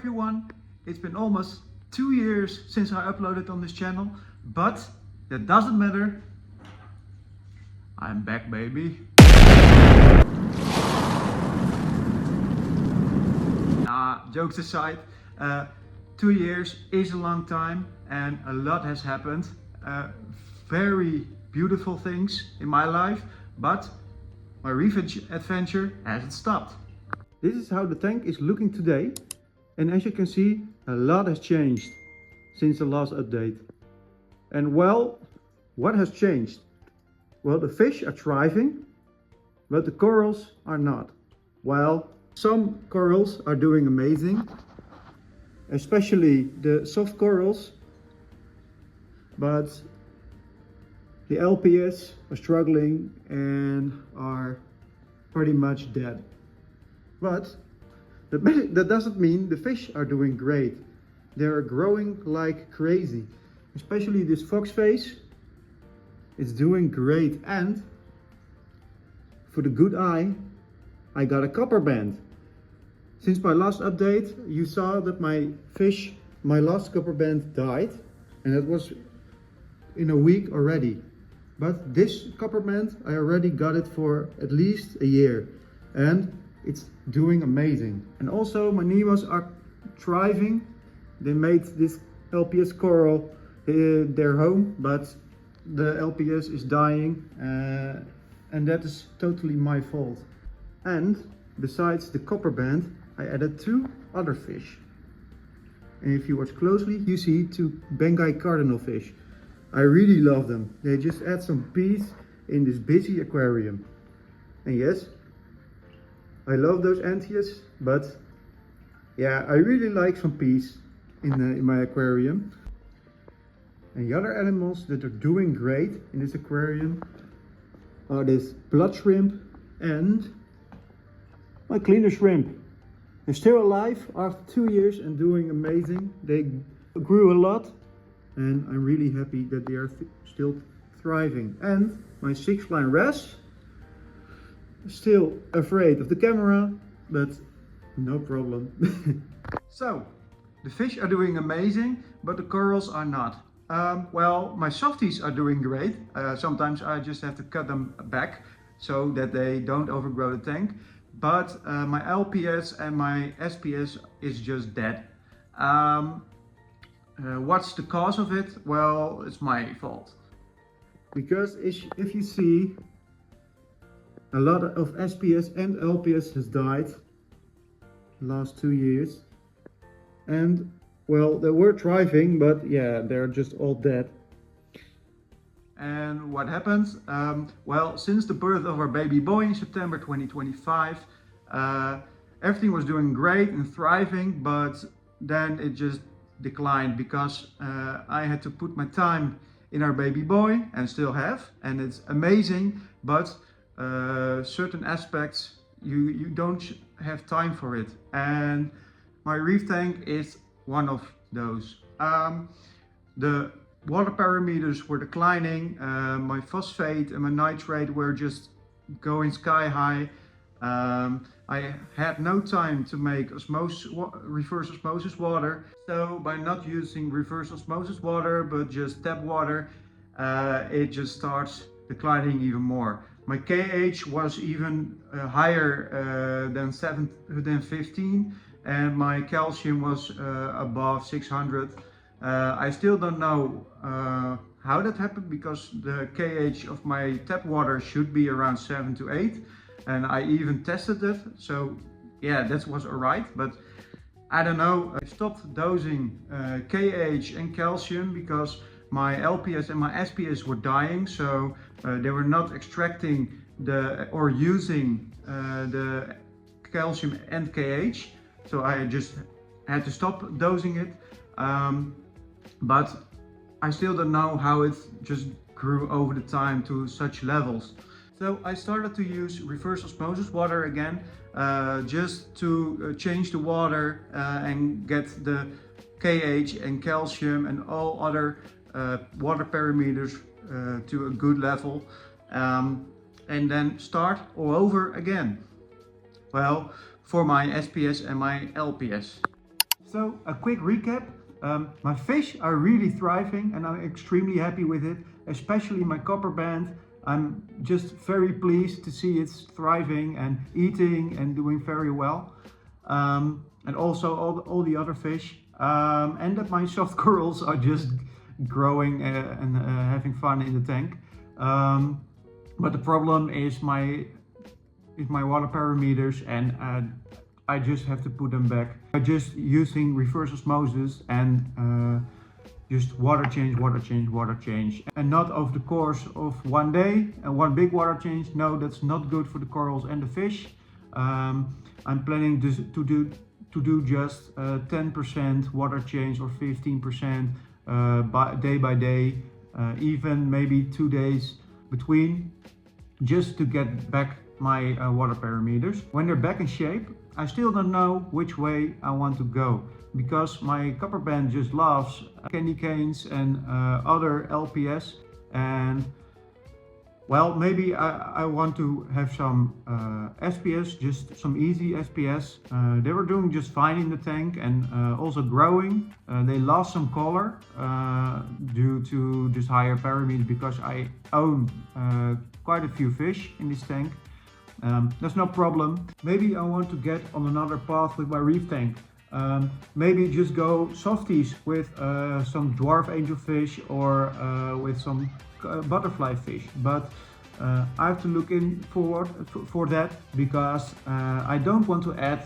everyone, it's been almost 2 years since I uploaded on this channel, but that doesn't matter. I'm back, baby. Jokes aside, 2 years is a long time and a lot has happened. Very beautiful things in my life, but my reef adventure hasn't stopped. This is how the tank is looking today, and as you can see, a lot has changed since the last update. And well, what has changed? Well, the fish are thriving, but the corals are not. Well, some corals are doing amazing, especially the soft corals, but the LPS are struggling and are pretty much dead. But that doesn't mean the fish are doing great. They are growing like crazy. Especially this fox face, it's doing great. And for the good eye, I got a copper band. Since my last update, you saw that my last copper band died. And that was in a week already. But this copper band, I already got it for at least a year. And it's doing amazing. And also my Nemos are thriving. They made this LPS coral their home, but the LPS is dying, and that is totally my fault. And besides the copper band, I added 2 other fish. And if you watch closely, you see 2 Bengal cardinal fish. I really love them. They just add some peace in this busy aquarium. And yes, I love those Anthias, but yeah, I really like some peace in my aquarium. And the other animals that are doing great in this aquarium are this blood shrimp and my cleaner shrimp. They're still alive after 2 years and doing amazing. They grew a lot and I'm really happy that they are still thriving. And my 6-line wrasse, still afraid of the camera, but no problem. So, the fish are doing amazing, but the corals are not. Well, my softies are doing great. Sometimes I just have to cut them back so that they don't overgrow the tank. But my LPS and my SPS is just dead. What's the cause of it? Well, it's my fault. Because if you see, a lot of SPS and LPS has died the last 2 years. And well, they were thriving, but yeah, they're just all dead. And what happens? Well, since the birth of our baby boy in September 2025, everything was doing great and thriving, but then it just declined because I had to put my time in our baby boy and still have, and it's amazing, but certain aspects you don't have time for it, and my reef tank is one of those. The water parameters were declining, my phosphate and my nitrate were just going sky high. I had no time to make reverse osmosis water, so by not using reverse osmosis water but just tap water, it just starts declining even more. My KH was even higher than 15, and my calcium was above 600. I still don't know how that happened, because the KH of my tap water should be around 7 to 8, and I even tested it, so yeah, that was alright, but I don't know. I stopped dosing KH and calcium because my LPS and my SPS were dying, so they were not extracting or using the calcium and KH, so I just had to stop dosing it. But I still don't know how it just grew over the time to such levels. So I started to use reverse osmosis water again, just to change the water and get the KH and calcium and all other water parameters to a good level, and then start all over again. Well, for my SPS and my LPS. So a quick recap. My fish are really thriving and I'm extremely happy with it, especially my copper band. I'm just very pleased to see it's thriving and eating and doing very well. And also all the other fish. And that my soft corals are just growing and having fun in the tank. But the problem is my water parameters, and I just have to put them back by just using reverse osmosis and just water change, and not over the course of one day and one big water change. No, that's not good for the corals and the fish. I'm planning to do just 10% water change or 15% day by day, even maybe 2 days between, just to get back my water parameters. When they're back in shape, I still don't know which way I want to go, because my copper band just loves candy canes and other LPS, and well, maybe I want to have some SPS, just some easy SPS. They were doing just fine in the tank and also growing. They lost some color due to just higher parameters, because I own quite a few fish in this tank. That's no problem. Maybe I want to get on another path with my reef tank. Maybe just go softies with some dwarf angelfish or with some butterfly fish, but I have to look in for that, because I don't want to add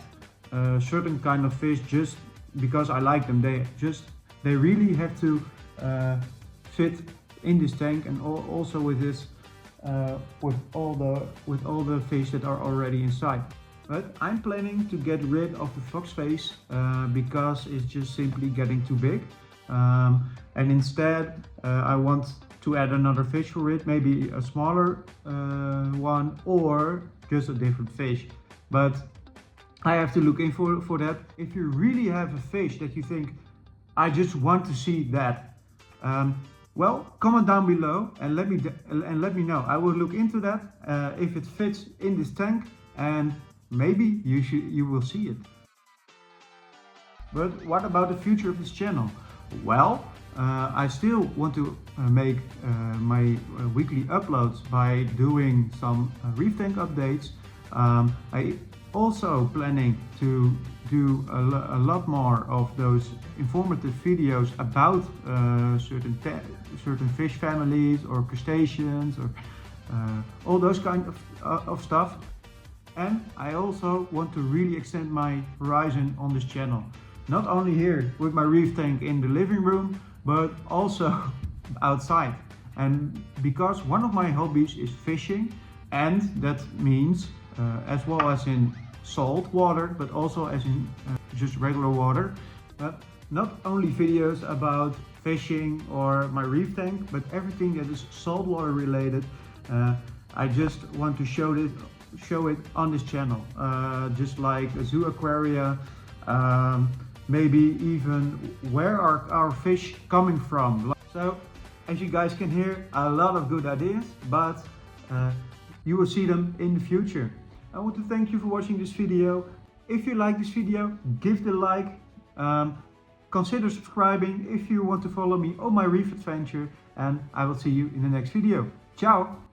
certain kind of fish just because I like them. They really have to fit in this tank, and also with this with all the fish that are already inside. But I'm planning to get rid of the fox face because it's just simply getting too big, and instead I want to add another fish for it, maybe a smaller one or just a different fish. But I have to look in for that. If you really have a fish that you think, I just want to see that, well, comment down below and let me know. I will look into that if it fits in this tank, and maybe you will see it. But what about the future of this channel? Well, I still want to make my weekly uploads by doing some reef tank updates. I also planning to do a lot more of those informative videos about certain fish families or crustaceans or all those kind of stuff. And I also want to really extend my horizon on this channel. Not only here with my reef tank in the living room, but also outside. And because one of my hobbies is fishing, and that means as well as in salt water, but also as in just regular water. But not only videos about fishing or my reef tank, but everything that is saltwater related. I just want to show it on this channel, just like a zoo aquaria, maybe even where are our fish coming from. So as you guys can hear, a lot of good ideas, but you will see them in the future. I want to thank you for watching this video. If you like this video, give the like. Consider subscribing if you want to follow me on my reef adventure, and I will see you in the next video. Ciao!